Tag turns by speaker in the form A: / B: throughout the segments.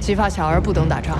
A: 启发小儿不懂打仗。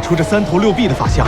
B: 出这3头6臂的法相。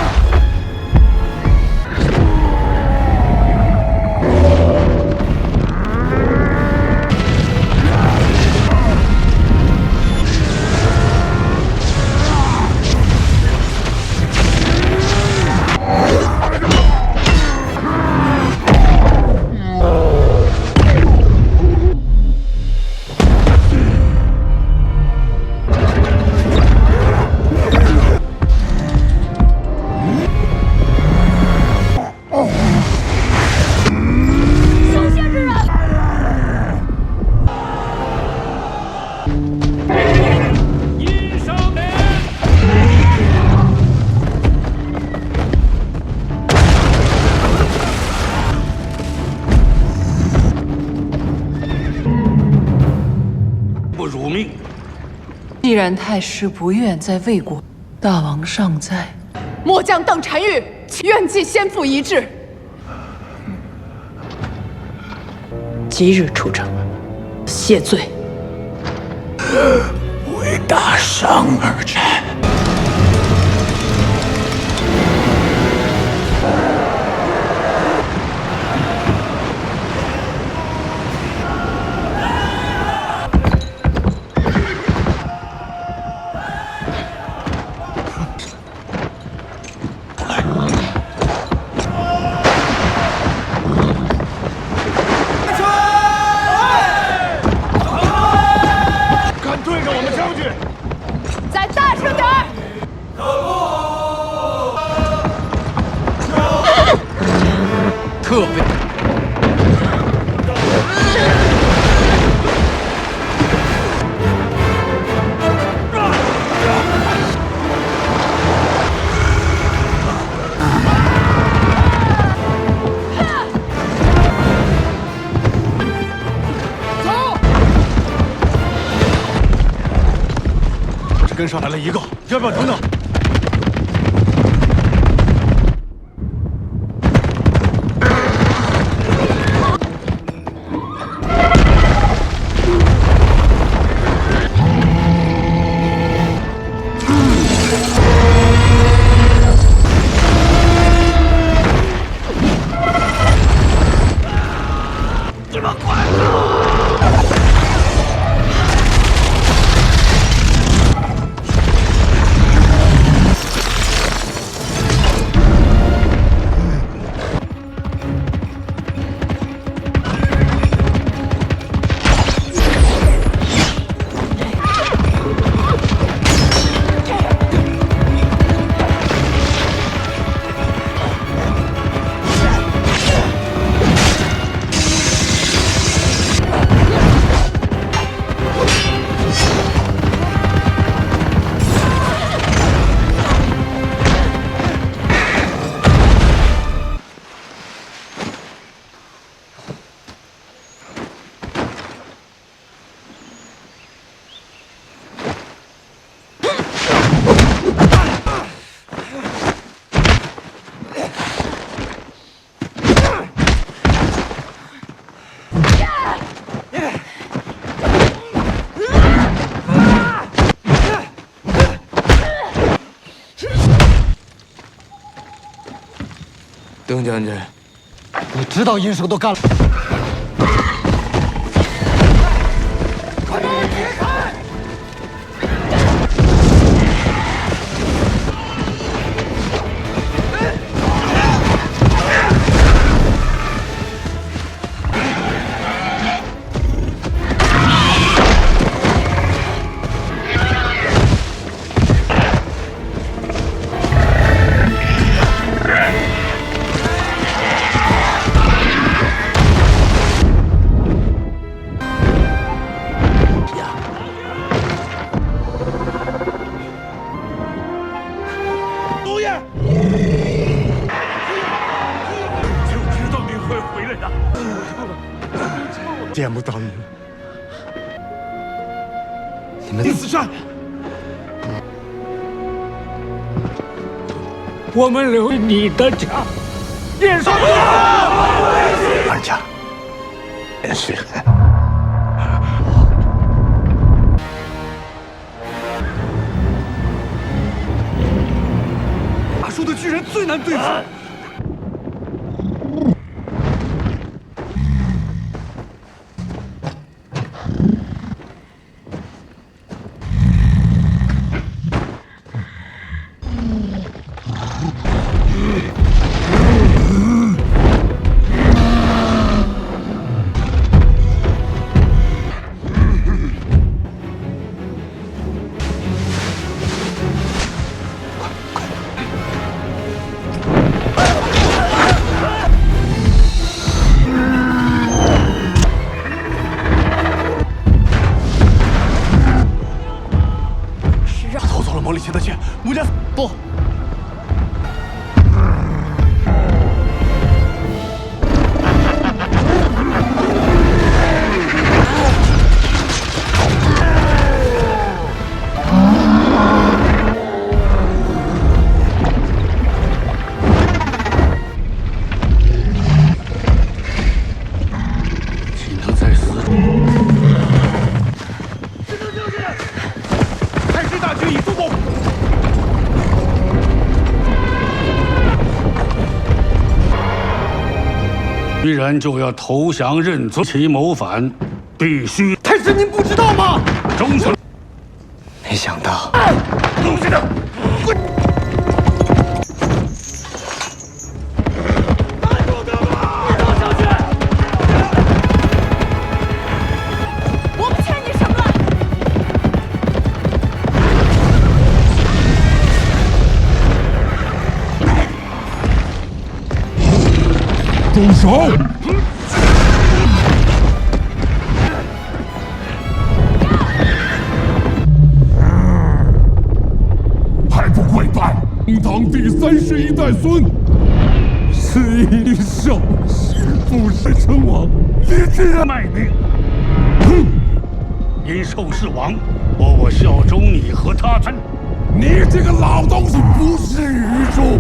A: 既然太师不愿在魏国，大王尚在，末将邓婵玉愿继先父遗志，即日出城谢罪。
C: 为大商而战。
B: 特别。
D: 走！
B: 这跟上来了一个，要不要等等？
D: 郑将军，
B: 你知道阴手都干了。见不到你了，你们死善！
C: 我们留你的家，殿上。
D: 二家，连续害。
B: 大树的巨人最难对付。魔力前的剑，穆家不。
C: 请他在死中。
B: 太师大军已速攻。
C: 居然就要投降认罪，其谋反，必须
B: 太师，您不知道吗？
C: 终死。
D: 没想到，
C: 东西的，
B: 滚！
C: 拦住哥哥！二将军，
A: 我不欠你什么。
C: 住手！
E: 堂堂第31代孙，肆意孝心不是称王，你竟然
C: 卖命！哼！因受弑王，我效忠你和他。
E: 你这个老东西不是愚忠！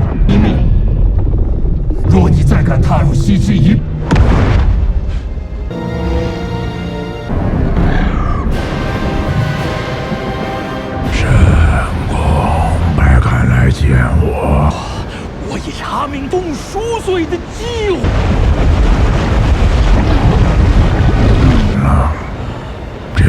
E: 若你再敢踏入西之一，见我！
C: 我以查明东赎罪的机会。
E: 这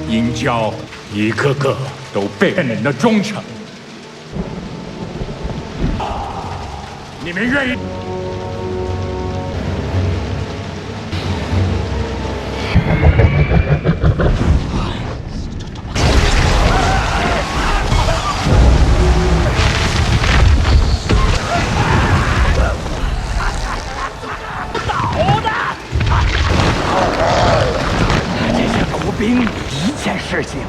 E: 殷郊一个个都变你的忠诚，你们愿意？
C: 兵一件事情，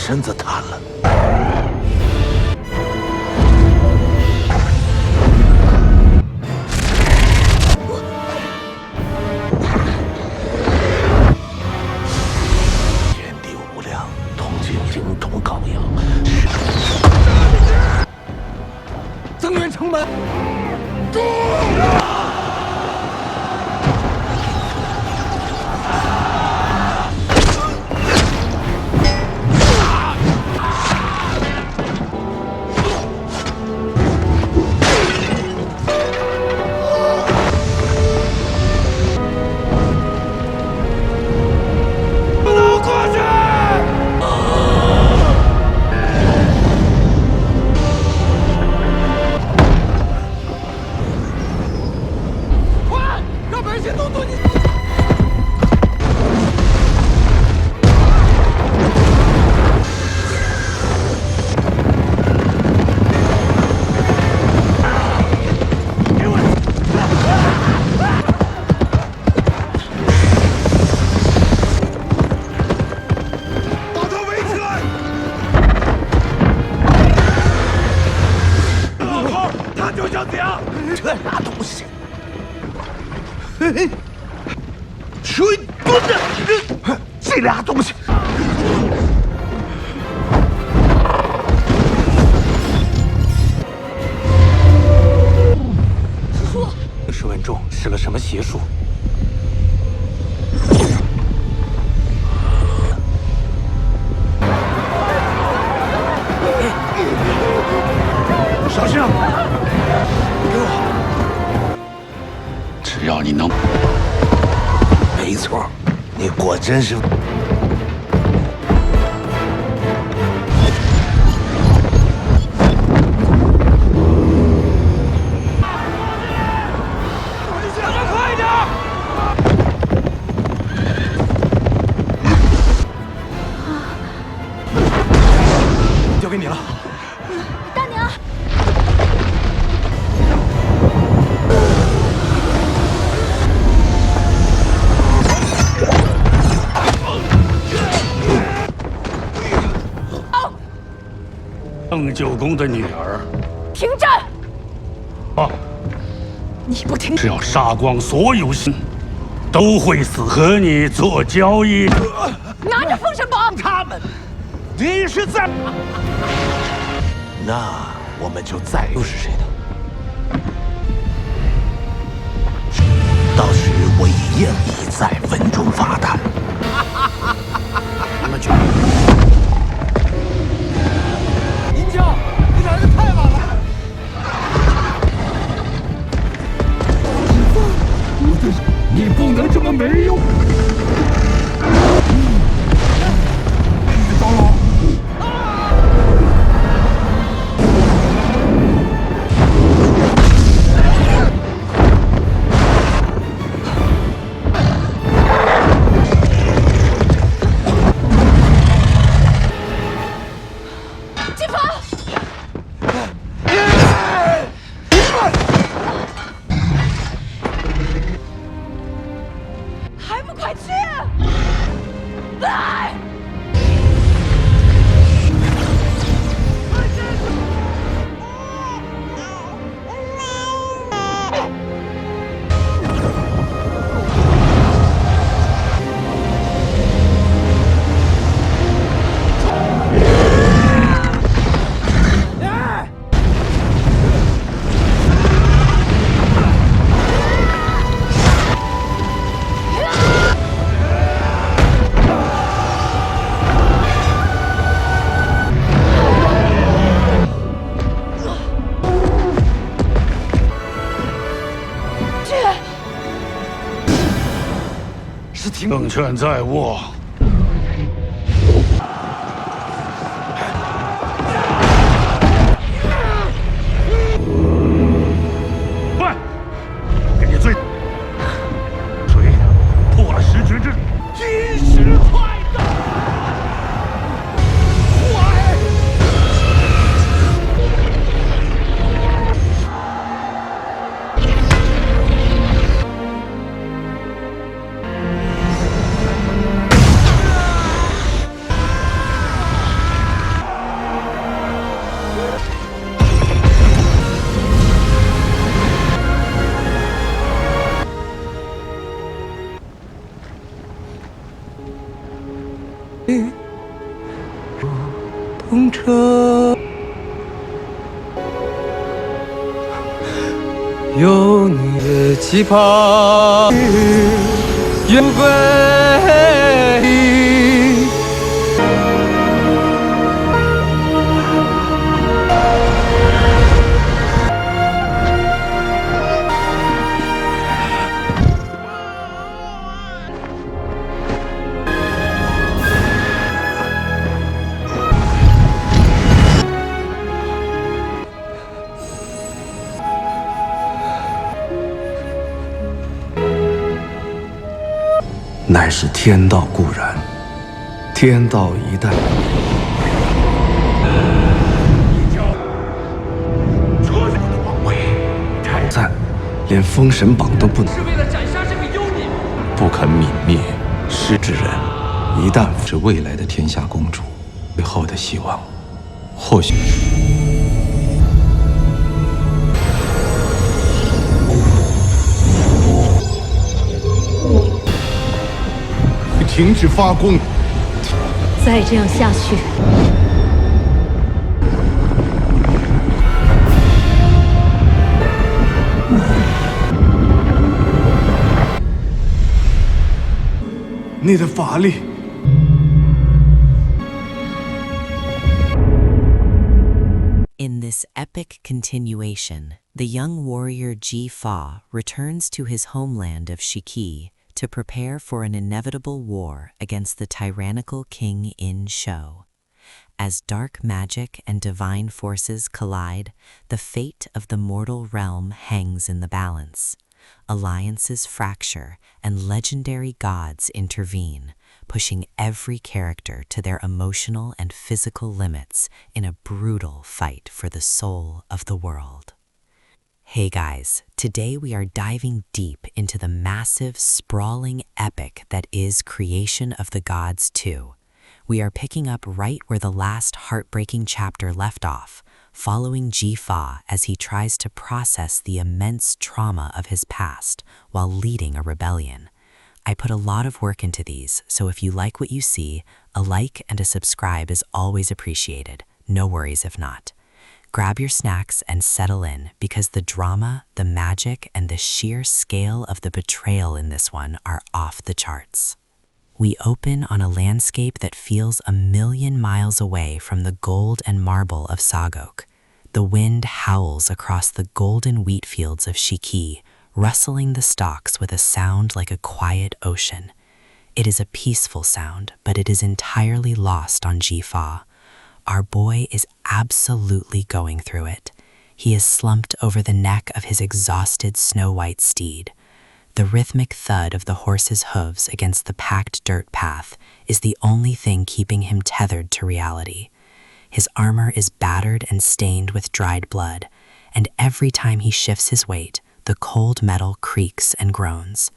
D: 身子瘫了。天地无量，铜镜灵童羔羊。
E: 增援城门，住！
D: 这俩东西，谁蹲着？这俩东西，
F: 师叔，试问众施了什么邪术？
D: 小心啊！给我。
C: 只要你能，
D: 没错，你果真是。
E: 快点！
B: 交给你了。
G: 大娘。
C: 郑九公的女儿，
G: 停战！
C: 啊，
G: 你不停，
C: 只要杀光所有心，都会死，和你做交易。
G: 拿着封神榜！
D: 他们，你是在？那我们就再又是谁的？到时我以宴礼在文中发谈。
C: 你们去。
E: 你来的太晚了！你不能这么没用！高老，
G: 进房。 还不快去！来！
C: 政权在握，快，给你罪！谁破了十绝之？金石快到！快！
F: 动车，有你的期盼，愿为。
D: 乃是天道固然，天道一旦散，连封神榜都不能。是为了斩杀这个幽冥，不肯泯灭失之人。一旦是未来的天下公主，最后的希望，或许。
B: 停止发功！
G: 再这样下去，
B: 你的法力。
H: In this epic continuation, the young warrior Ji-Fa returns to his homeland of Shiki to prepare for an inevitable war against the tyrannical King Zhou. As dark magic and divine forces collide, the fate of the mortal realm hangs in the balance. Alliances fracture and legendary gods intervene, pushing every character to their emotional and physical limits in a brutal fight for the soul of the world. Hey guys, today we are diving deep into the massive, sprawling epic that is Creation of the Gods 2. We are picking up right where the last heartbreaking chapter left off, following Ji-Fa as he tries to process the immense trauma of his past while leading a rebellion. I put a lot of work into these, so if you like what you see, a like and a subscribe is always appreciated. No worries if not. Grab your snacks and settle in, because the drama, the magic, and the sheer scale of the betrayal in this one are off the charts. We open on a landscape that feels 1,000,000 miles away from the gold and marble of Sagok. The wind howls across the golden wheat fields of Shiki, rustling the stalks with a sound like a quiet ocean. It is a peaceful sound, but it is entirely lost on Ji-Fa. Our boy is absolutely going through it. He is slumped over the neck of his exhausted snow-white steed. The rhythmic thud of the horse's hooves against the packed dirt path is the only thing keeping him tethered to reality. His armor is battered and stained with dried blood, and every time he shifts his weight, the cold metal creaks and groans.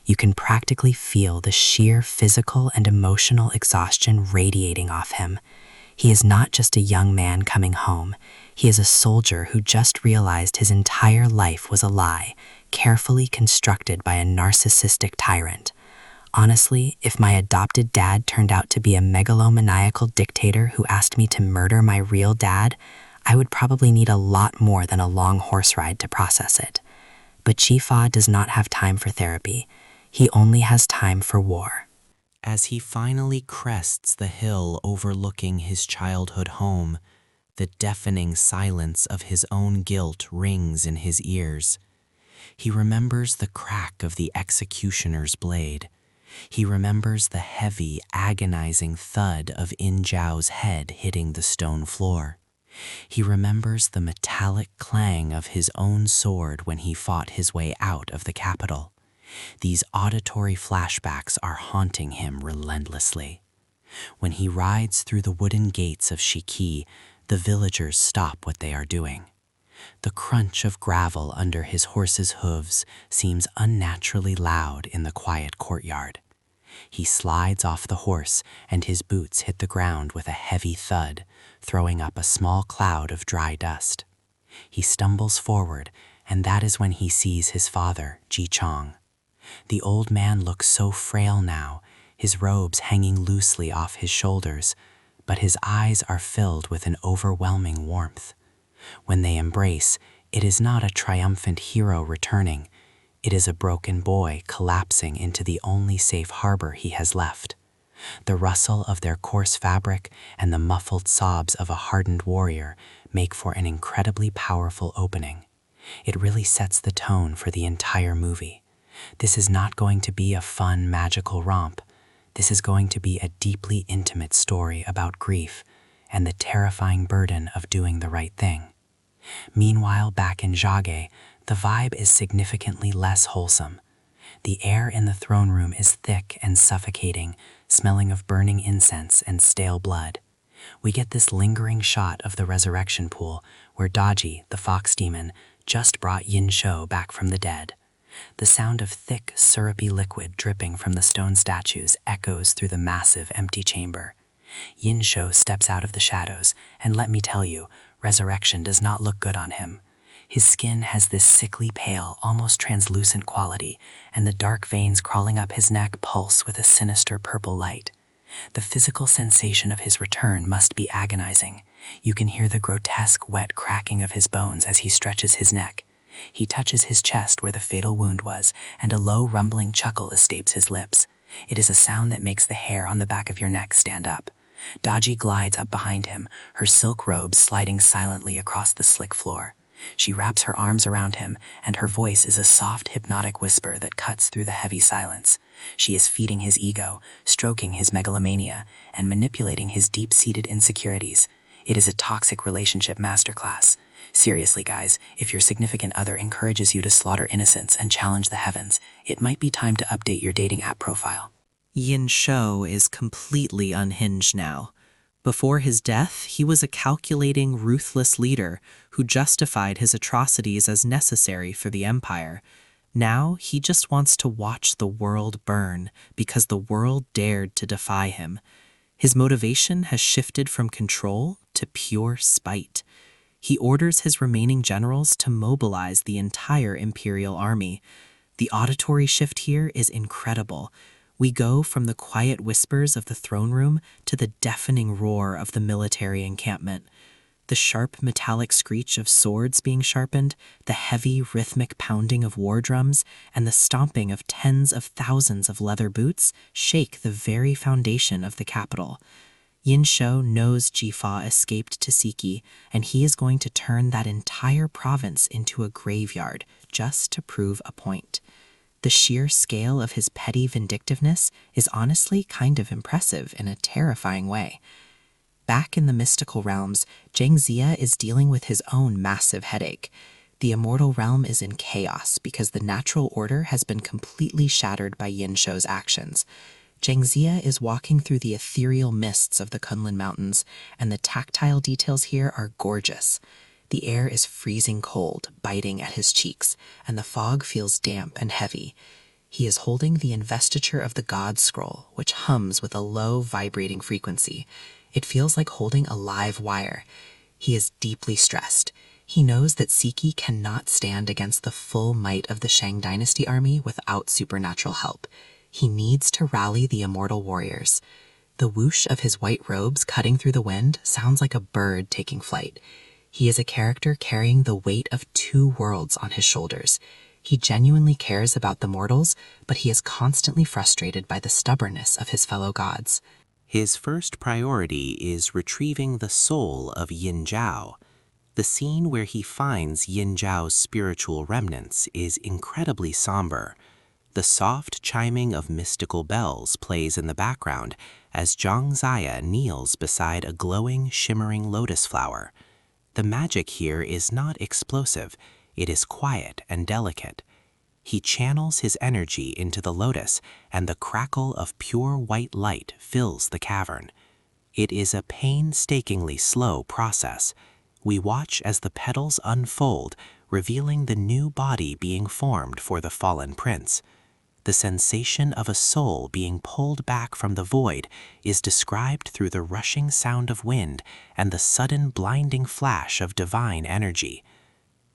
H: You can practically feel the sheer physical and emotional exhaustion radiating off him. He is not just a young man coming home. He is a soldier who just realized his entire life was a lie, carefully constructed by a narcissistic tyrant. Honestly, if my adopted dad turned out to be a megalomaniacal dictator who asked me to murder my real dad, I would probably need a lot more than a long horse ride to process it. But Ji-Fa does not have time for therapy. He only has time for war. As he finally crests the hill overlooking his childhood home, the deafening silence of his own guilt rings in his ears. He remembers the crack of the executioner's blade. He remembers the heavy, agonizing thud of Zhou's head hitting the stone floor. He remembers the metallic clang of his own sword when he fought his way out of the capital. These auditory flashbacks are haunting him relentlessly. When he rides through the wooden gates of Shiki, the villagers stop what they are doing. The crunch of gravel under his horse's hooves seems unnaturally loud in the quiet courtyard. He slides off the horse, and his boots hit the ground with a heavy thud, throwing up a small cloud of dry dust. He stumbles forward, and that is when he sees his father, Ji Chong. The old man looks so frail now, his robes hanging loosely off his shoulders, but his eyes are filled with an overwhelming warmth. When they embrace, it is not a triumphant hero returning. It is a broken boy collapsing into the only safe harbor he has left. The rustle of their coarse fabric and the muffled sobs of a hardened warrior make for an incredibly powerful opening. It really sets the tone for the entire movie. This is not going to be a fun, magical romp. This is going to be a deeply intimate story about grief and the terrifying burden of doing the right thing. Meanwhile, back in Jage, the vibe is significantly less wholesome. The air in the throne room is thick and suffocating, smelling of burning incense and stale blood. We get this lingering shot of the resurrection pool where Daji, the fox demon, just brought Yin Zhou back from the dead. The sound of thick, syrupy liquid dripping from the stone statues echoes through the massive, empty chamber. Yin Zhou steps out of the shadows, and let me tell you, resurrection does not look good on him. His skin has this sickly pale, almost translucent quality, and the dark veins crawling up his neck pulse with a sinister purple light. The physical sensation of his return must be agonizing. You can hear the grotesque, wet cracking of his bones as he stretches his neck. He touches his chest where the fatal wound was, and a low, rumbling chuckle escapes his lips. It is a sound that makes the hair on the back of your neck stand up. Daji glides up behind him, her silk robes sliding silently across the slick floor. She wraps her arms around him, and her voice is a soft, hypnotic whisper that cuts through the heavy silence. She is feeding his ego, stroking his megalomania, and manipulating his deep-seated insecurities. It is a toxic relationship masterclass. Seriously, guys, if your significant other encourages you to slaughter innocents and challenge the heavens, it might be time to update your dating app profile.
I: Yin Zhou is completely unhinged now. Before his death, he was a calculating, ruthless leader who justified his atrocities as necessary for the empire. Now, he just wants to watch the world burn because the world dared to defy him. His motivation has shifted from control to pure spite. He orders his remaining generals to mobilize the entire imperial army. The auditory shift here is incredible. We go from the quiet whispers of the throne room to the deafening roar of the military encampment. The sharp metallic screech of swords being sharpened, the heavy rhythmic pounding of war drums, and the stomping of tens of thousands of leather boots shake the very foundation of the capital. Yin Zhou knows Jifa escaped to Siki, and he is going to turn that entire province into a graveyard just to prove a point. The sheer scale of his petty vindictiveness is honestly kind of impressive in a terrifying way. Back in the mystical realms, Jiang Ziya is dealing with his own massive headache. The immortal realm is in chaos because the natural order has been completely shattered by Yin Zhou's actions. Jiang Ziya is walking through the ethereal mists of the Kunlun Mountains, and the tactile details here are gorgeous. The air is freezing cold, biting at his cheeks, and the fog feels damp and heavy. He is holding the Investiture of the Gods scroll, which hums with a low, vibrating frequency. It feels like holding a live wire. He is deeply stressed. He knows that Siki cannot stand against the full might of the Shang Dynasty army without supernatural help. He needs to rally the immortal warriors. The whoosh of his white robes cutting through the wind sounds like a bird taking flight. He is a character carrying the weight of two worlds on his shoulders. He genuinely cares about the mortals, but he is constantly frustrated by the stubbornness of his fellow gods.
J: His first priority is retrieving the soul of Yin Zhou. The scene where he finds Yin Zhao's spiritual remnants is incredibly somber. The soft chiming of mystical bells plays in the background as Jiang Ziya kneels beside a glowing, shimmering lotus flower. The magic here is not explosive, it is quiet and delicate. He channels his energy into the lotus, and the crackle of pure white light fills the cavern. It is a painstakingly slow process. We watch as the petals unfold, revealing the new body being formed for the fallen prince. The sensation of a soul being pulled back from the void is described through the rushing sound of wind and the sudden blinding flash of divine energy.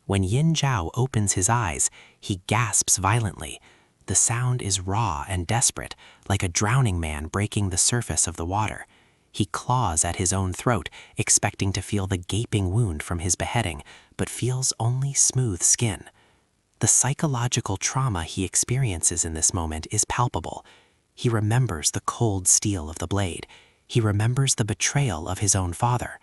J: When Yin Zhou opens his eyes, he gasps violently. The sound is raw and desperate, like a drowning man breaking the surface of the water. He claws at his own throat, expecting to feel the gaping wound from his beheading, but feels only smooth skin. The psychological trauma he experiences in this moment is palpable. He remembers the cold steel of the blade. He remembers the betrayal of his own father.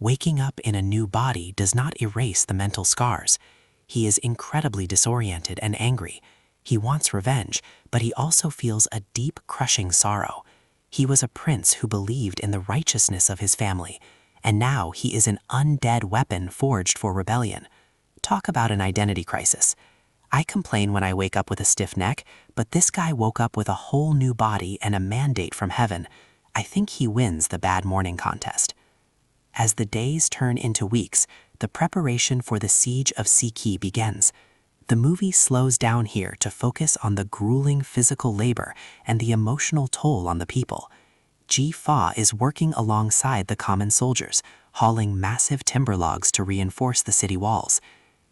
J: Waking up in a new body does not erase the mental scars. He is incredibly disoriented and angry. He wants revenge, but he also feels a deep, crushing sorrow. He was a prince who believed in the righteousness of his family, and now he is an undead weapon forged for rebellion. Talk about an identity crisis. I complain when I wake up with a stiff neck, but this guy woke up with a whole new body and a mandate from heaven. I think he wins the bad morning contest. As the days turn into weeks, the preparation for the siege of Sikhi begins. The movie slows down here to focus on the grueling physical labor and the emotional toll on the people. Ji-Fa is working alongside the common soldiers, hauling massive timber logs to reinforce the city walls.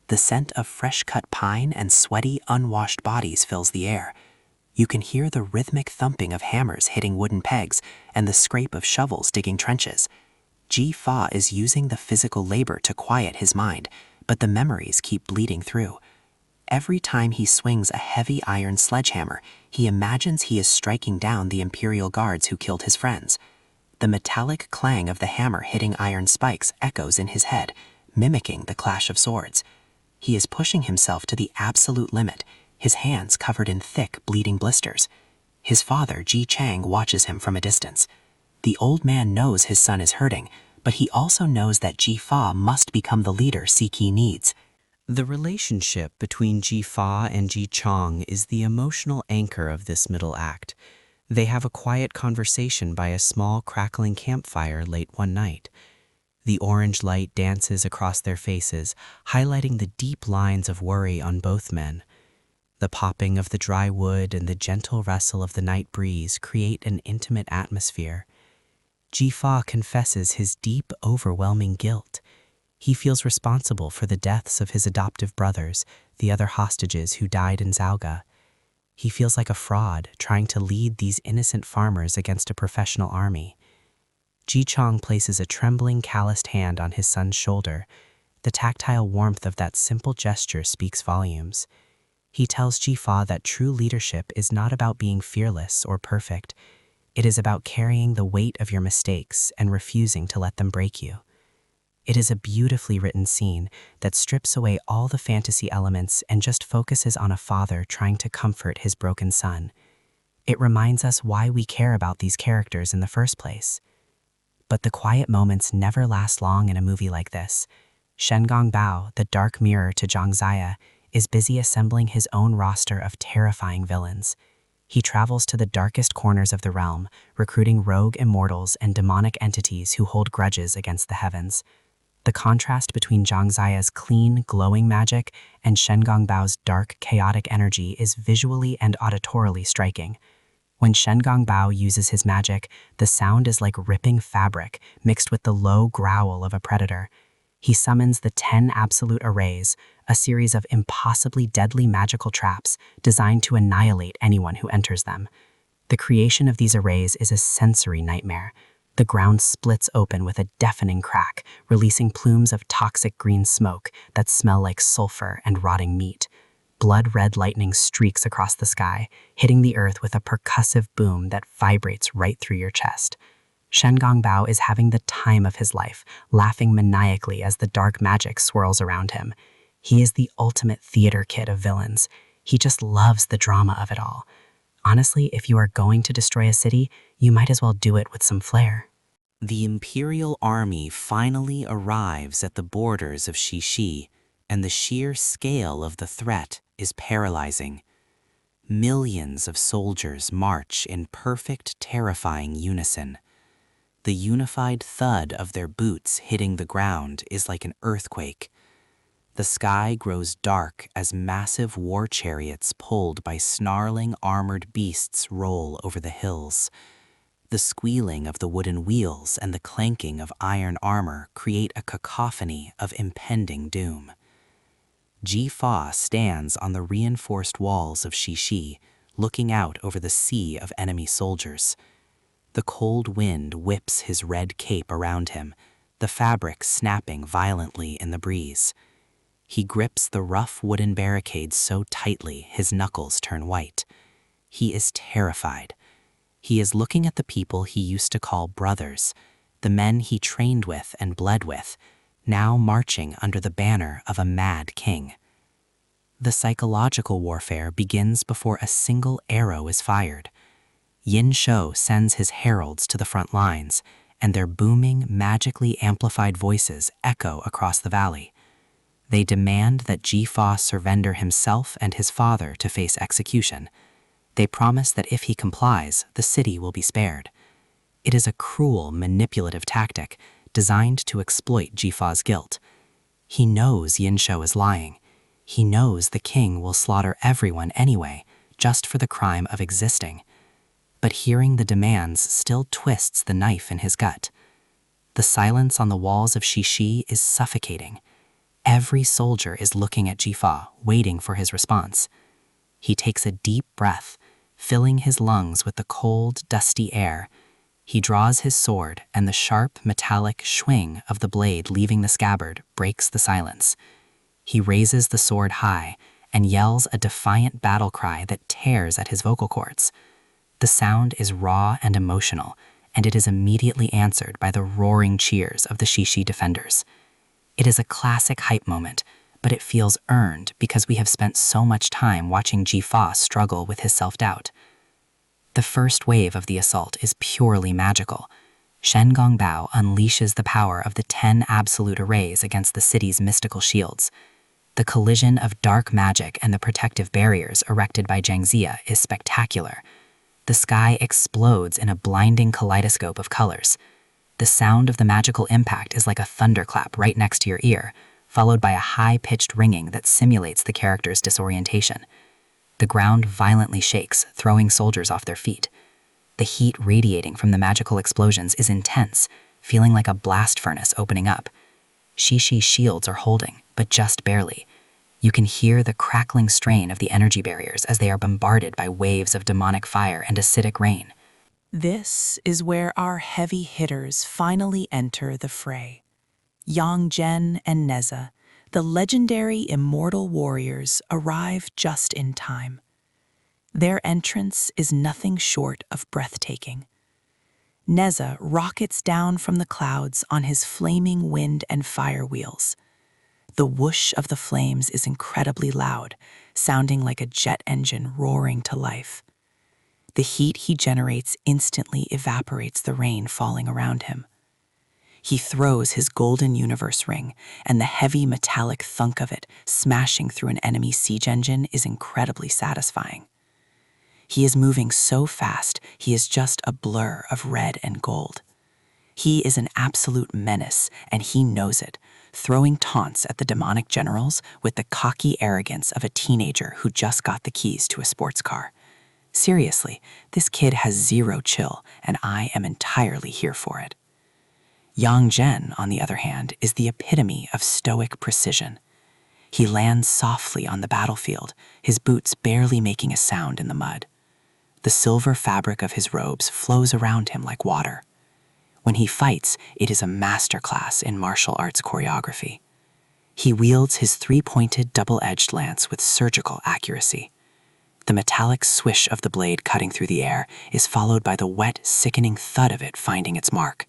J: The scent of fresh-cut pine and sweaty, unwashed bodies fills the air. You can hear the rhythmic thumping of hammers hitting wooden pegs and the scrape of shovels digging trenches. Ji-Fa is using the physical labor to quiet his mind, but the memories keep bleeding through. Every time he swings a heavy iron sledgehammer, he imagines he is striking down the Imperial guards who killed his friends. The metallic clang of the hammer hitting iron spikes echoes in his head, mimicking the clash of swords. He is pushing himself to the absolute limit, his hands covered in thick, bleeding blisters. His father, Ji Chang, watches him from a distance. The old man knows his son is hurting, but he also knows that Ji-Fa must become the leader Sikhi needs.
I: The relationship between Ji-Fa and Ji-Chang is the emotional anchor of this middle act. They have a quiet conversation by a small crackling campfire late one night. The orange light dances across their faces, highlighting the deep lines of worry on both men. The popping of the dry wood and the gentle rustle of the night breeze create an intimate atmosphere. Ji-Fa confesses his deep, overwhelming guilt. He feels responsible for the deaths of his adoptive brothers, the other hostages who died in Zhaoga. He feels like a fraud, trying to lead these innocent farmers against a professional army. Ji-Chang places a trembling, calloused hand on his son's shoulder. The tactile warmth of that simple gesture speaks volumes. He tells Ji-Fa that true leadership is not about being fearless or perfect. It is about carrying the weight of your mistakes and refusing to let them break you. It is a beautifully written scene that strips away all the fantasy elements and just focuses on a father trying to comfort his broken son. It reminds us why we care about these characters in the first place. But the quiet moments never last long in a movie like this. Shen Gongbao, the dark mirror to Jiang Ziya, is busy assembling his own roster of terrifying villains. He travels to the darkest corners of the realm, recruiting rogue immortals and demonic entities who hold grudges against the heavens. The contrast between Jiang Ziya's clean, glowing magic and Shen Gongbao's dark, chaotic energy is visually and auditorily striking. When Shen Gongbao uses his magic, the sound is like ripping fabric mixed with the low growl of a predator. He summons the 10 absolute arrays, a series of impossibly deadly magical traps designed to annihilate anyone who enters them. The creation of these arrays is a sensory nightmare. The ground splits open with a deafening crack, releasing plumes of toxic green smoke that smell like sulfur and rotting meat. Blood-red lightning streaks across the sky, hitting the earth with a percussive boom that vibrates right through your chest. Shen Gongbao is having the time of his life, laughing maniacally as the dark magic swirls around him. He is the ultimate theater kid of villains. He just loves the drama of it all. Honestly, if you are going to destroy a city, you might as well do it with some flair.
J: The Imperial army finally arrives at the borders of Shishi, and the sheer scale of the threat is paralyzing. Millions of soldiers march in perfect, terrifying unison. The unified thud of their boots hitting the ground is like an earthquake. The sky grows dark as massive war chariots pulled by snarling armored beasts roll over the hills. The squealing of the wooden wheels and the clanking of iron armor create a cacophony of impending doom. Ji Fa stands on the reinforced walls of Shishi, looking out over the sea of enemy soldiers. The cold wind whips his red cape around him, the fabric snapping violently in the breeze. He grips the rough wooden barricades so tightly his knuckles turn white. He is terrified. He is looking at the people he used to call brothers, the men he trained with and bled with, now marching under the banner of a mad king. The psychological warfare begins before a single arrow is fired. Yin Shou sends his heralds to the front lines, and their booming, magically amplified voices echo across the valley. They demand that Ji Fa surrender himself and his father to face execution. They promise that if he complies, the city will be spared. It is a cruel, manipulative tactic designed to exploit Ji Fa's guilt. He knows Yin Shou is lying. He knows the king will slaughter everyone anyway, just for the crime of existing. But hearing the demands still twists the knife in his gut. The silence on the walls of Shishi is suffocating. Every soldier is looking at Ji Fa, waiting for his response. He takes a deep breath, filling his lungs with the cold, dusty air. He draws his sword, and the sharp, metallic swing of the blade leaving the scabbard breaks the silence. He raises the sword high and yells a defiant battle cry that tears at his vocal cords. The sound is raw and emotional, and it is immediately answered by the roaring cheers of the Shishi defenders. It is a classic hype moment, but it feels earned because we have spent so much time watching Ji Fa struggle with his self-doubt. The first wave of the assault is purely magical. Shen Gongbao unleashes the power of the 10 absolute arrays against the city's mystical shields. The collision of dark magic and the protective barriers erected by Jiang Ziya is spectacular. The sky explodes in a blinding kaleidoscope of colors. The sound of the magical impact is like a thunderclap right next to your ear, followed by a high-pitched ringing that simulates the character's disorientation. The ground violently shakes, throwing soldiers off their feet. The heat radiating from the magical explosions is intense, feeling like a blast furnace opening up. Shishi's shields are holding, but just barely. You can hear the crackling strain of the energy barriers as they are bombarded by waves of demonic fire and acidic rain.
K: This is where our heavy hitters finally enter the fray. Yang Zhen and Neza, the legendary immortal warriors, arrive just in time. Their entrance is nothing short of breathtaking. Neza rockets down from the clouds on his flaming wind and fire wheels. The whoosh of the flames is incredibly loud, sounding like a jet engine roaring to life. The heat he generates instantly evaporates the rain falling around him. He throws his golden universe ring, and the heavy metallic thunk of it smashing through an enemy siege engine is incredibly satisfying. He is moving so fast, he is just a blur of red and gold. He is an absolute menace, and he knows it, throwing taunts at the demonic generals with the cocky arrogance of a teenager who just got the keys to a sports car. Seriously, this kid has zero chill, and I am entirely here for it. Yang Zhen, on the other hand, is the epitome of stoic precision. He lands softly on the battlefield, his boots barely making a sound in the mud. The silver fabric of his robes flows around him like water. When he fights, it is a masterclass in martial arts choreography. He wields his three-pointed, double-edged lance with surgical accuracy. The metallic swish of the blade cutting through the air is followed by the wet, sickening thud of it finding its mark.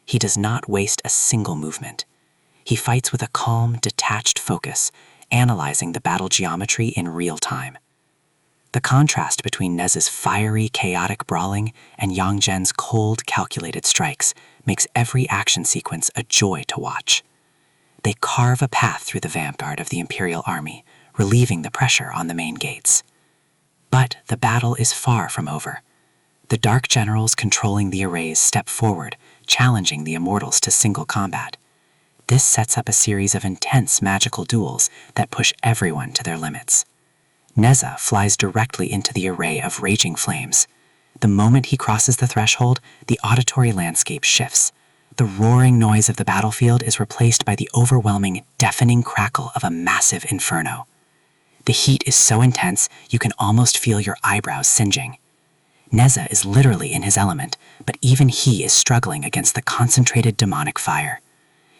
K: He does not waste a single movement. He fights with a calm, detached focus, analyzing the battle geometry in real time. The contrast between Neza's fiery, chaotic brawling and Yang Zhen's cold, calculated strikes makes every action sequence a joy to watch. They carve a path through the vanguard of the Imperial Army, relieving the pressure on the main gates. But the battle is far from over. The Dark Generals controlling the arrays step forward, challenging the Immortals to single combat. This sets up a series of intense magical duels that push everyone to their limits. Neza flies directly into the array of raging flames. The moment he crosses the threshold, the auditory landscape shifts.
I: the roaring noise of the battlefield is replaced by the overwhelming, deafening crackle of a massive inferno. The heat is so intense you can almost feel your eyebrows singeing. Neza is literally in his element, but even he is struggling against the concentrated demonic fire.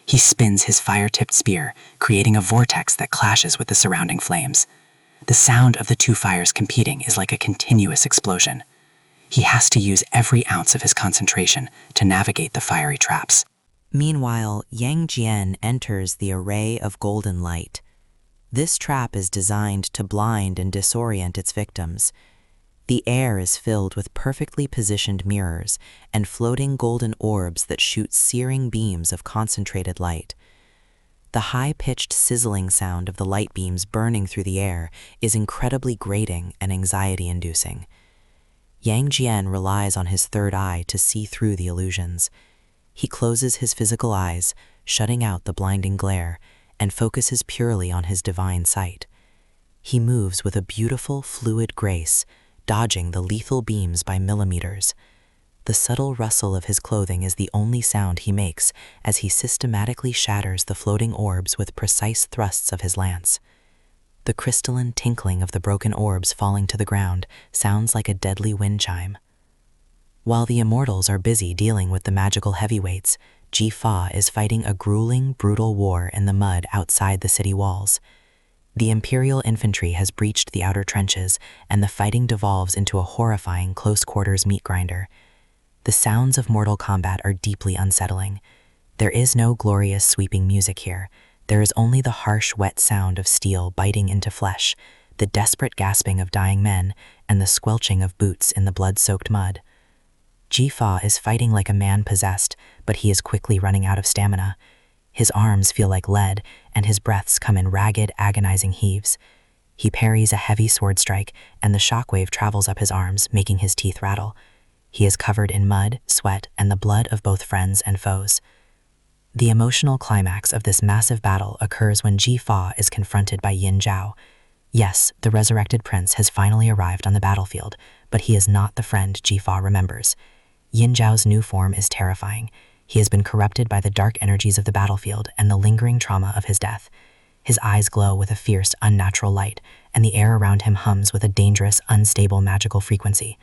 I: He spins his fire-tipped spear, creating a vortex that clashes with the surrounding flames. The sound of the two fires competing is like a continuous explosion. He has to use every ounce of his concentration to navigate the fiery traps.
H: Meanwhile, Yang Jian enters the array of golden light. This trap is designed to blind and disorient its victims. The air is filled with perfectly positioned mirrors and floating golden orbs that shoot searing beams of concentrated light. The high-pitched sizzling sound of the light beams burning through the air is incredibly grating and anxiety-inducing. Yang Jian relies on his third eye to see through the illusions. He closes his physical eyes, shutting out the blinding glare, and focuses purely on his divine sight. He moves with a beautiful, fluid grace, dodging the lethal beams by millimeters. The subtle rustle of his clothing is the only sound he makes as he systematically shatters the floating orbs with precise thrusts of his lance. The crystalline tinkling of the broken orbs falling to the ground sounds like a deadly wind chime. While the Immortals are busy dealing with the magical heavyweights, Ji-Fa is fighting a grueling, brutal war in the mud outside the city walls. The Imperial infantry has breached the outer trenches, and the fighting devolves into a horrifying close-quarters meat grinder. The sounds of mortal combat are deeply unsettling. There is no glorious sweeping music here. There is only the harsh, wet sound of steel biting into flesh, the desperate gasping of dying men, and the squelching of boots in the blood-soaked mud. Ji-Fa is fighting like a man possessed, but he is quickly running out of stamina. His arms feel like lead, and his breaths come in ragged, agonizing heaves. He parries a heavy sword strike, and the shockwave travels up his arms, making his teeth rattle. He is covered in mud, sweat, and the blood of both friends and foes. The emotional climax of this massive battle occurs when Ji-Fa is confronted by Yin Zhao. Yes, the resurrected prince has finally arrived on the battlefield, but he is not the friend Ji-Fa remembers. Yin Zhao's new form is terrifying. He has been corrupted by the dark energies of the battlefield and the lingering trauma of his death. His eyes glow with a fierce, unnatural light, and the air around him hums with a dangerous, unstable magical frequency.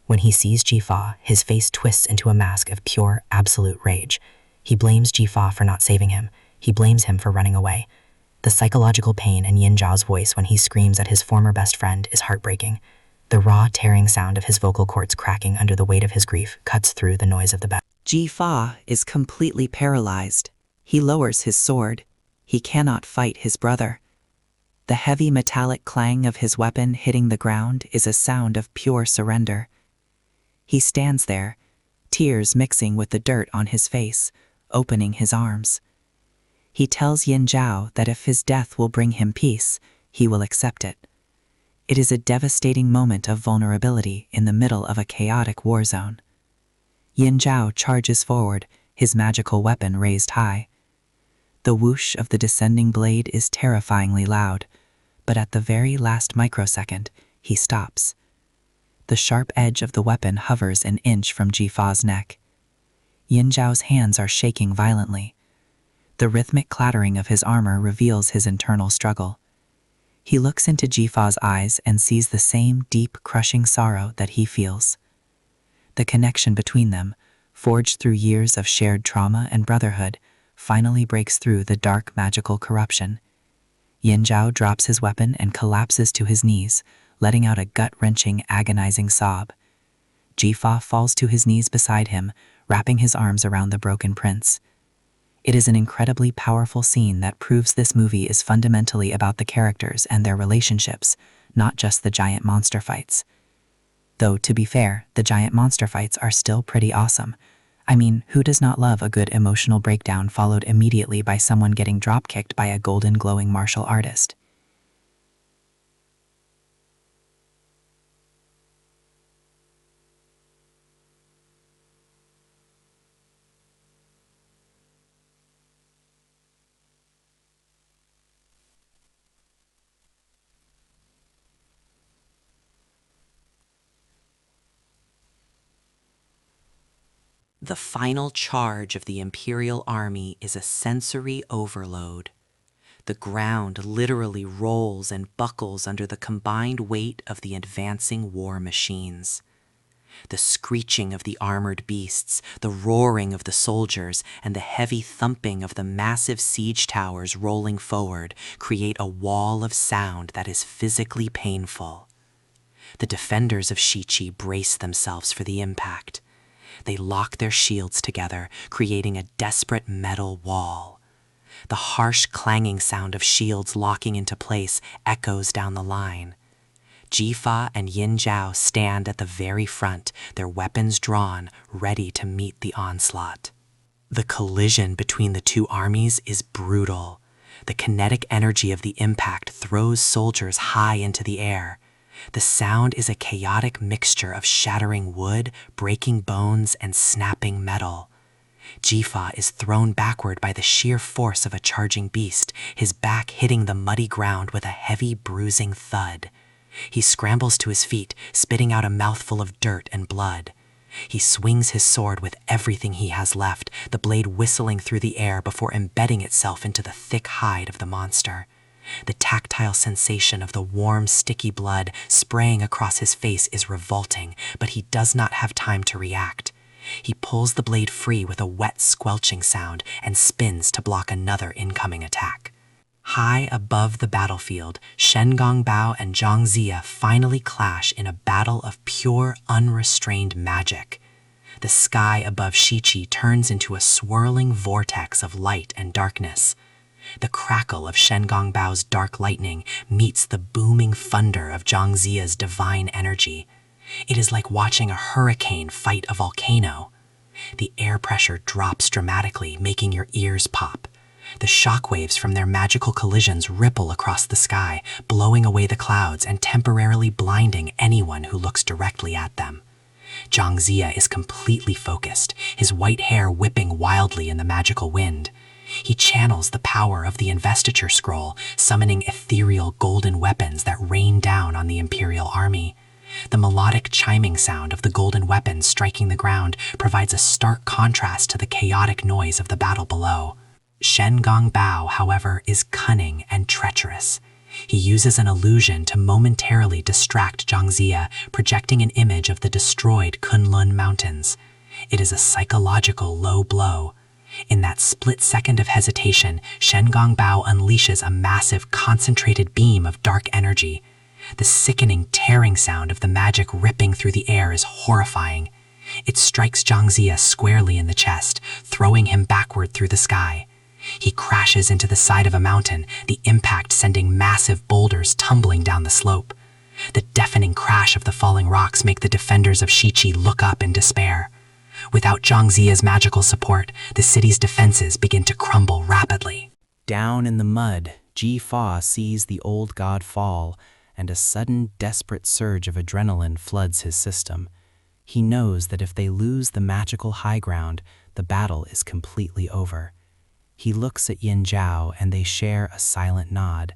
H: When he sees Ji-Fa, his face twists into a mask of pure, absolute rage. He blames Ji-Fa for not saving him. He blames him for running away. The psychological pain in Yin Zhao's voice when he screams at his former best friend is heartbreaking. The raw, tearing sound of his vocal cords cracking under the weight of his grief cuts through the noise of the battle.
K: Ji-Fa is completely paralyzed. He lowers his sword. He cannot fight his brother. The heavy metallic clang of his weapon hitting the ground is a sound of pure surrender. He stands there, tears mixing with the dirt on his face, opening his arms. He tells Yin Zhao that if his death will bring him peace, he will accept it. It is a devastating moment of vulnerability in the middle of a chaotic war zone. Yin Zhao charges forward, his magical weapon raised high. The whoosh of the descending blade is terrifyingly loud, but at the very last microsecond, he stops. The sharp edge of the weapon hovers an inch from Ji-Fa's neck. Yin Zhao's hands are shaking violently. The rhythmic clattering of his armor reveals his internal struggle. He looks into Ji-Fa's eyes and sees the same deep, crushing sorrow that he feels. The connection between them, forged through years of shared trauma and brotherhood, finally breaks through the dark magical corruption. Yin Zhao drops his weapon and collapses to his knees, letting out a gut-wrenching, agonizing sob. Ji-Fa falls to his knees beside him, wrapping his arms around the broken prince. It is an incredibly powerful scene that proves this movie is fundamentally about the characters and their relationships, not just the giant monster fights. Though, to be fair, the giant monster fights are still pretty awesome. I mean, who does not love a good emotional breakdown followed immediately by someone getting drop-kicked by a golden glowing martial artist?
H: The final charge of the Imperial army is a sensory overload. The ground literally rolls and buckles under the combined weight of the advancing war machines. The screeching of the armored beasts, the roaring of the soldiers, and the heavy thumping of the massive siege towers rolling forward create a wall of sound that is physically painful. The defenders of Shiqi brace themselves for the impact. They lock their shields together, creating a desperate metal wall. The harsh clanging sound of shields locking into place echoes down the line. Jifa and Yin Zhao stand at the very front, their weapons drawn, ready to meet the onslaught. The collision between the two armies is brutal. The kinetic energy of the impact throws soldiers high into the air. The sound is a chaotic mixture of shattering wood, breaking bones, and snapping metal. Jifa is thrown backward by the sheer force of a charging beast, his back hitting the muddy ground with a heavy, bruising thud. He scrambles to his feet, spitting out a mouthful of dirt and blood. He swings his sword with everything he has left, the blade whistling through the air before embedding itself into the thick hide of the monster. The tactile sensation of the warm, sticky blood spraying across his face is revolting, but he does not have time to react. He pulls the blade free with a wet, squelching sound and spins to block another incoming attack. High above the battlefield, Shen Gongbao and Jiang Ziya finally clash in a battle of pure, unrestrained magic. The sky above Shiqi turns into a swirling vortex of light and darkness. The crackle of Shen Gongbao's dark lightning meets the booming thunder of Jiang Ziya's divine energy. It is like watching a hurricane fight a volcano. The air pressure drops dramatically, making your ears pop. The shockwaves from their magical collisions ripple across the sky, blowing away the clouds and temporarily blinding anyone who looks directly at them. Jiang Ziya is completely focused, his white hair whipping wildly in the magical wind. He channels the power of the Investiture scroll, summoning ethereal golden weapons that rain down on the Imperial army. The melodic chiming sound of the golden weapons striking the ground provides a stark contrast to the chaotic noise of the battle below. Shen Gongbao, however, is cunning and treacherous. He uses an illusion to momentarily distract Jiang Ziya, projecting an image of the destroyed Kunlun Mountains. It is a psychological low blow. In that split second of hesitation, Shen Gongbao unleashes a massive, concentrated beam of dark energy. The sickening, tearing sound of the magic ripping through the air is horrifying. It strikes Jiang Ziya squarely in the chest, throwing him backward through the sky. He crashes into the side of a mountain, the impact sending massive boulders tumbling down the slope. The deafening crash of the falling rocks make the defenders of Shiqi look up in despair. Without Jiang Ziya's magical support, the city's defenses begin to crumble rapidly.
I: Down in the mud, Jifa sees the old god fall, and a sudden, desperate surge of adrenaline floods his system. He knows that if they lose the magical high ground, the battle is completely over. He looks at Yin Zhao and they share a silent nod.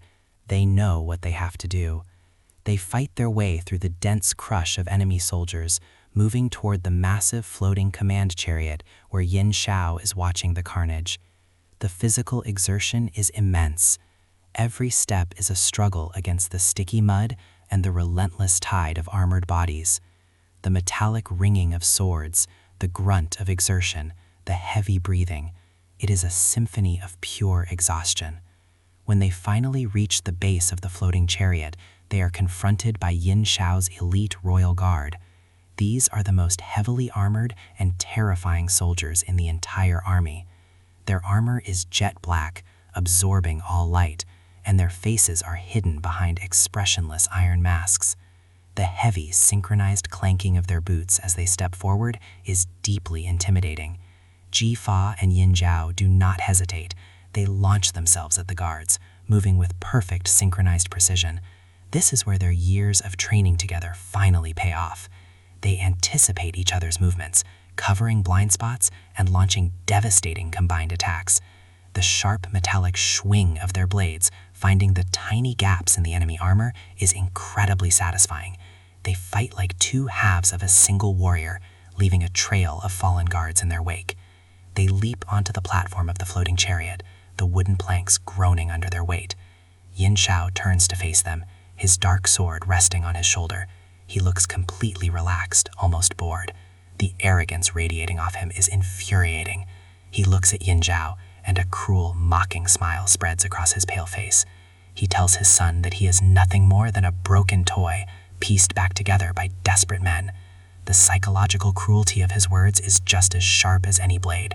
I: They know what they have to do. They fight their way through the dense crush of enemy soldiers, moving toward the massive floating command chariot where Yin Zhao is watching the carnage. The physical exertion is immense. Every step is a struggle against the sticky mud and the relentless tide of armored bodies. The metallic ringing of swords, the grunt of exertion, the heavy breathing. It is a symphony of pure exhaustion. When they finally reach the base of the floating chariot, they are confronted by Yin Zhao's elite royal guard. These are the most heavily armored and terrifying soldiers in the entire army. Their armor is jet black, absorbing all light, and their faces are hidden behind expressionless iron masks. The heavy, synchronized clanking of their boots as they step forward is deeply intimidating. Jifa and Yin Zhao do not hesitate. They launch themselves at the guards, moving with perfect synchronized precision. This is where their years of training together finally pay off. They anticipate each other's movements, covering blind spots and launching devastating combined attacks. The sharp metallic swing of their blades, finding the tiny gaps in the enemy armor, is incredibly satisfying. They fight like two halves of a single warrior, leaving a trail of fallen guards in their wake. They leap onto the platform of the floating chariot, the wooden planks groaning under their weight. Yin Zhao turns to face them, his dark sword resting on his shoulder. He looks completely relaxed, almost bored. The arrogance radiating off him is infuriating. He looks at Yin Zhao, and a cruel, mocking smile spreads across his pale face. He tells his son that he is nothing more than a broken toy, pieced back together by desperate men. The psychological cruelty of his words is just as sharp as any blade.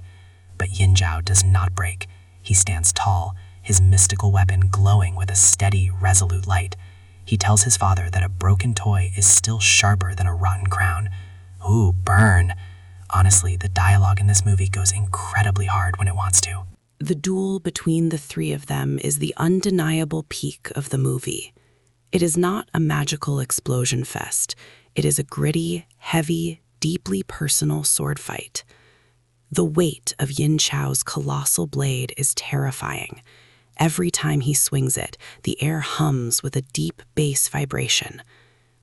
I: But Yin Zhao does not break. He stands tall, his mystical weapon glowing with a steady, resolute light. He tells his father that a broken toy is still sharper than a rotten crown. Ooh, burn. Honestly, the dialogue in this movie goes incredibly hard when it wants to.
L: The duel between the three of them is the undeniable peak of the movie. It is not a magical explosion fest. It is a gritty, heavy, deeply personal sword fight. The weight of Yin Zhao's colossal blade is terrifying. Every time he swings it, the air hums with a deep bass vibration.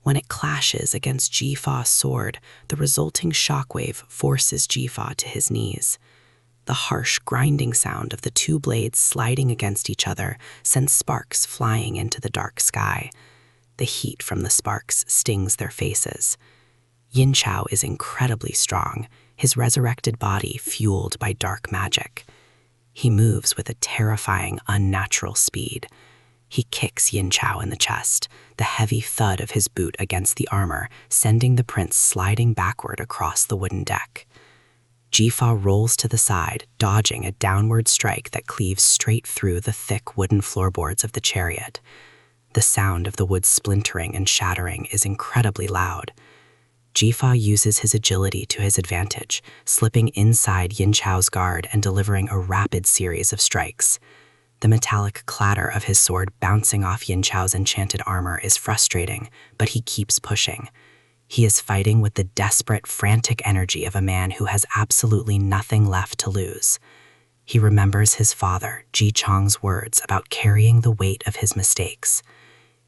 L: When it clashes against Jifa's sword, the resulting shockwave forces Jifa to his knees. The harsh, grinding sound of the two blades sliding against each other sends sparks flying into the dark sky. The heat from the sparks stings their faces. Yin Zhao is incredibly strong, his resurrected body fueled by dark magic. He moves with a terrifying, unnatural speed. He kicks Yin Zhao in the chest, the heavy thud of his boot against the armor sending the prince sliding backward across the wooden deck. Jifa rolls to the side, dodging a downward strike that cleaves straight through the thick wooden floorboards of the chariot. The sound of the wood splintering and shattering is incredibly loud. Jifa uses his agility to his advantage, slipping inside Yin Zhao's guard and delivering a rapid series of strikes. The metallic clatter of his sword bouncing off Yin Zhao's enchanted armor is frustrating, but he keeps pushing. He is fighting with the desperate, frantic energy of a man who has absolutely nothing left to lose. He remembers his father, Ji Chang's words about carrying the weight of his mistakes.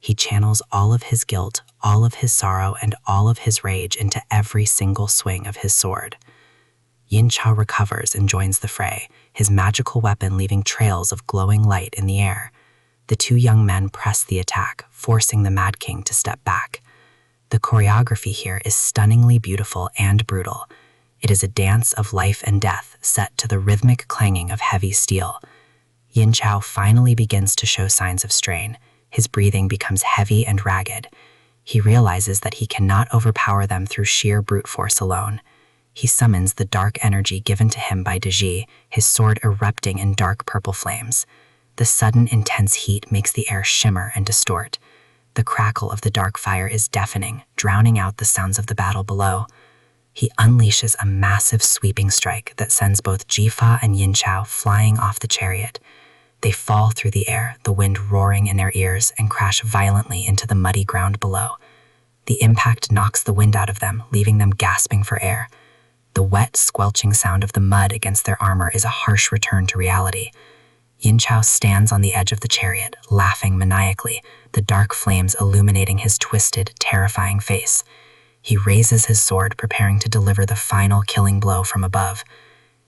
L: He channels all of his guilt, all of his sorrow, and all of his rage into every single swing of his sword. Yin Zhao recovers and joins the fray, his magical weapon leaving trails of glowing light in the air. The two young men press the attack, forcing the Mad King to step back. The choreography here is stunningly beautiful and brutal. It is a dance of life and death set to the rhythmic clanging of heavy steel. Yin Zhao finally begins to show signs of strain. His breathing becomes heavy and ragged. He realizes that he cannot overpower them through sheer brute force alone. He summons the dark energy given to him by De Ji, his sword erupting in dark purple flames. The sudden intense heat makes the air shimmer and distort. The crackle of the dark fire is deafening, drowning out the sounds of the battle below. He unleashes a massive sweeping strike that sends both Jifa and Yin Zhao flying off the chariot. They fall through the air, the wind roaring in their ears, and crash violently into the muddy ground below. The impact knocks the wind out of them, leaving them gasping for air. The wet, squelching sound of the mud against their armor is a harsh return to reality. Yin Zhao stands on the edge of the chariot, laughing maniacally, the dark flames illuminating his twisted, terrifying face. He raises his sword, preparing to deliver the final killing blow from above.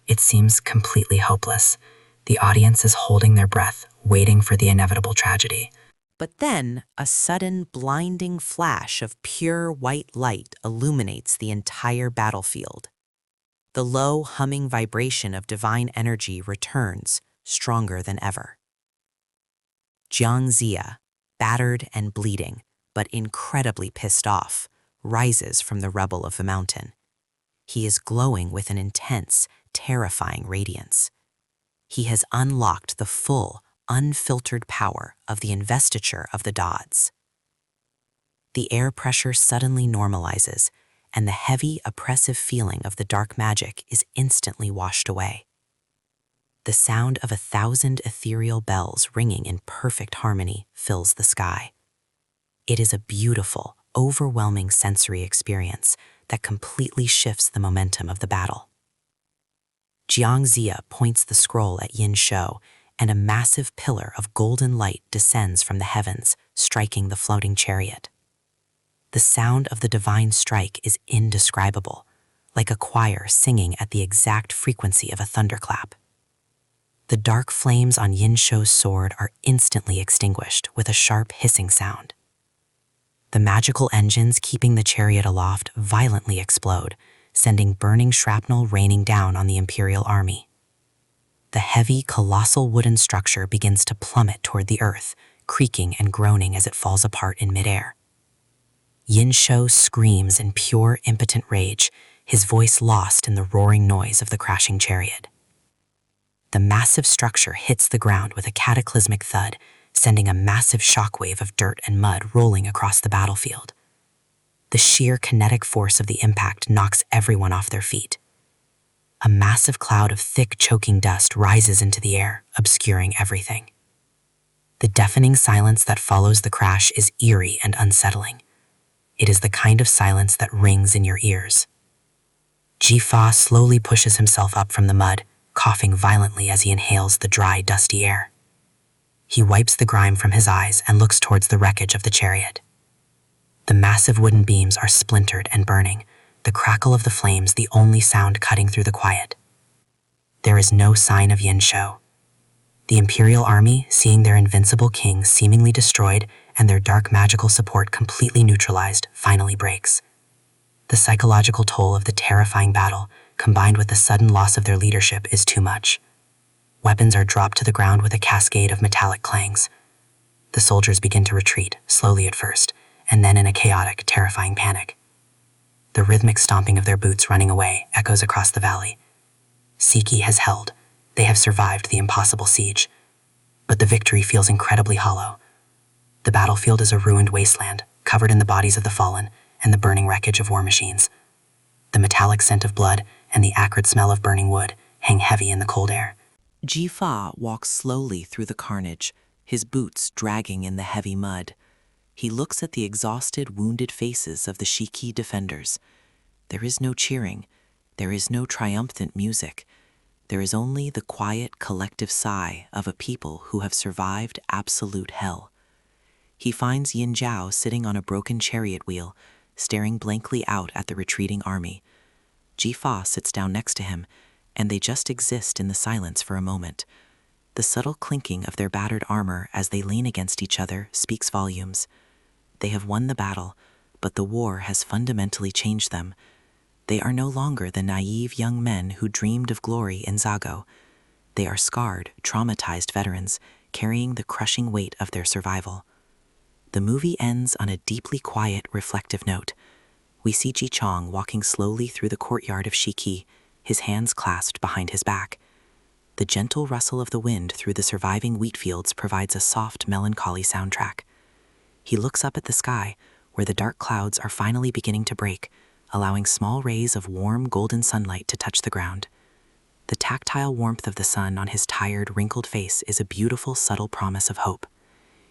L: It seems completely hopeless. The audience is holding their breath, waiting for the inevitable tragedy.
H: But then, a sudden, blinding flash of pure white light illuminates the entire battlefield. The low, humming vibration of divine energy returns, stronger than ever. Jiang Ziya, battered and bleeding, but incredibly pissed off, rises from the rubble of the mountain. He is glowing with an intense, terrifying radiance. He has unlocked the full, unfiltered power of the investiture of the gods. The air pressure suddenly normalizes, and the heavy, oppressive feeling of the dark magic is instantly washed away. The sound of 1,000 ethereal bells ringing in perfect harmony fills the sky. It is a beautiful, overwhelming sensory experience that completely shifts the momentum of the battle. Jiang Ziya points the scroll at Yin Zhao, and a massive pillar of golden light descends from the heavens, striking the floating chariot. The sound of the divine strike is indescribable, like a choir singing at the exact frequency of a thunderclap. The dark flames on Yin Shou's sword are instantly extinguished with a sharp hissing sound. The magical engines keeping the chariot aloft violently explode, sending burning shrapnel raining down on the Imperial army. The heavy, colossal wooden structure begins to plummet toward the earth, creaking and groaning as it falls apart in midair. Yin Shou screams in pure, impotent rage, his voice lost in the roaring noise of the crashing chariot. The massive structure hits the ground with a cataclysmic thud, sending a massive shockwave of dirt and mud rolling across the battlefield. The sheer kinetic force of the impact knocks everyone off their feet. A massive cloud of thick, choking dust rises into the air, obscuring everything. The deafening silence that follows the crash is eerie and unsettling. It is the kind of silence that rings in your ears. Jifa slowly pushes himself up from the mud, coughing violently as he inhales the dry, dusty air. He wipes the grime from his eyes and looks towards the wreckage of the chariot. The massive wooden beams are splintered and burning, the crackle of the flames the only sound cutting through the quiet. There is no sign of Yin Shou. The Imperial army, seeing their invincible king seemingly destroyed and their dark magical support completely neutralized, finally breaks. The psychological toll of the terrifying battle, combined with the sudden loss of their leadership, is too much. Weapons are dropped to the ground with a cascade of metallic clangs. The soldiers begin to retreat, slowly at first, and then in a chaotic, terrifying panic. The rhythmic stomping of their boots running away echoes across the valley. Siki has held. They have survived the impossible siege. But the victory feels incredibly hollow. The battlefield is a ruined wasteland, covered in the bodies of the fallen and the burning wreckage of war machines. The metallic scent of blood and the acrid smell of burning wood hang heavy in the cold air. Jifa walks slowly through the carnage, his boots dragging in the heavy mud. He looks at the exhausted, wounded faces of the Shiki defenders. There is no cheering. There is no triumphant music. There is only the quiet, collective sigh of a people who have survived absolute hell. He finds Yin Zhao sitting on a broken chariot wheel, staring blankly out at the retreating army. Jifa sits down next to him, and they just exist in the silence for a moment. The subtle clinking of their battered armor as they lean against each other speaks volumes. They have won the battle, but the war has fundamentally changed them. They are no longer the naive young men who dreamed of glory in Zago. They are scarred, traumatized veterans, carrying the crushing weight of their survival. The movie ends on a deeply quiet, reflective note. We see Ji Chong walking slowly through the courtyard of Shiki, his hands clasped behind his back. The gentle rustle of the wind through the surviving wheat fields provides a soft, melancholy soundtrack. He looks up at the sky, where the dark clouds are finally beginning to break, allowing small rays of warm, golden sunlight to touch the ground. The tactile warmth of the sun on his tired, wrinkled face is a beautiful, subtle promise of hope.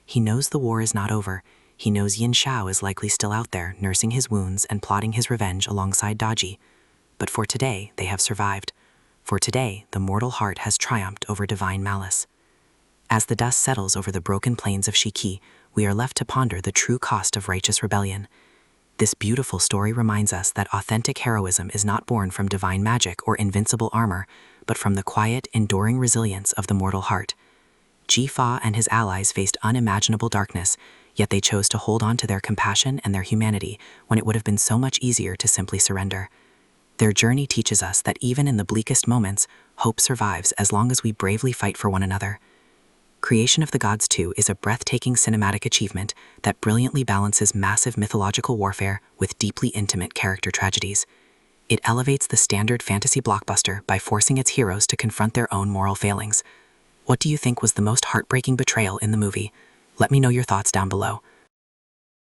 H: He knows the war is not over. He knows Yin Shao is likely still out there, nursing his wounds and plotting his revenge alongside Daji. But for today, they have survived. For today, the mortal heart has triumphed over divine malice. As the dust settles over the broken plains of Shiki, we are left to ponder the true cost of righteous rebellion. This beautiful story reminds us that authentic heroism is not born from divine magic or invincible armor, but from the quiet, enduring resilience of the mortal heart. Jifa and his allies faced unimaginable darkness, yet they chose to hold on to their compassion and their humanity when it would have been so much easier to simply surrender. Their journey teaches us that even in the bleakest moments, hope survives as long as we bravely fight for one another. Creation of the Gods 2 is a breathtaking cinematic achievement that brilliantly balances massive mythological warfare with deeply intimate character tragedies. It elevates the standard fantasy blockbuster by forcing its heroes to confront their own moral failings. What do you think was the most heartbreaking betrayal in the movie? Let me know your thoughts down below.